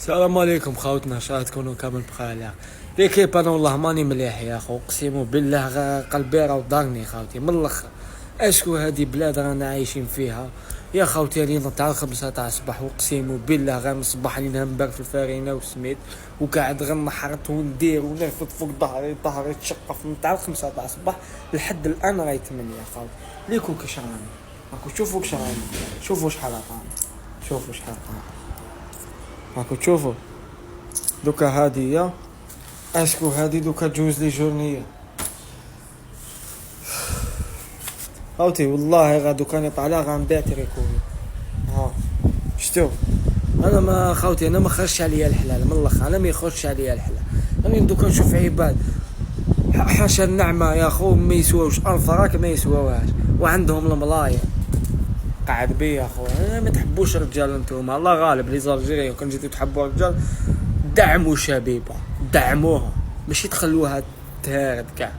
السلام عليكم خاوتنا، شرا تكونوا كامل بخير. يا ليكيب انا والله ماني مليح يا اخو، اقسم بالله قلبي راه ضارني خاوتي من الاخر. اشكو هذه بلاد رانا عايشين فيها يا خاوتي، لينا تاع 5 تاع الصباح، اقسم بالله غير من الصباح لينا نبرد في الفارينه وسميت وقاعد غير نحرط وندير ونرفد فوق ظهري تشقف من تاع 5 تاع الصباح لحد الان راهي 8 يا خاوتي. ليكو كش راني راكو تشوفوا كش راني، شوفوا شحال راني، شوفوا شحال راني راكو تشوفوا. دوكا هادي يا اشكو هادي دوكا تجوز لي جورنيه هاوتي، والله غادو كان يطلع غنبيع تريكوي. ها شتو انا ما خاوتي، انا ما خرجش عليا الحلال من الاخر، انا ما يخرجش عليا الحلال. انا دوكا نشوف عباد حاشا النعمه يا خو ما يسواوش 1000 راك ما يسواوهاش، وعندهم الملايين قاعد بي يا خو. انا ما تحبوش الرجال انتوما، الله غالب لي زالجيريا، كون جيتو تحبوا الرجال دعموا شبيبه، دعموها ماشي تخلوها تهارد كاع.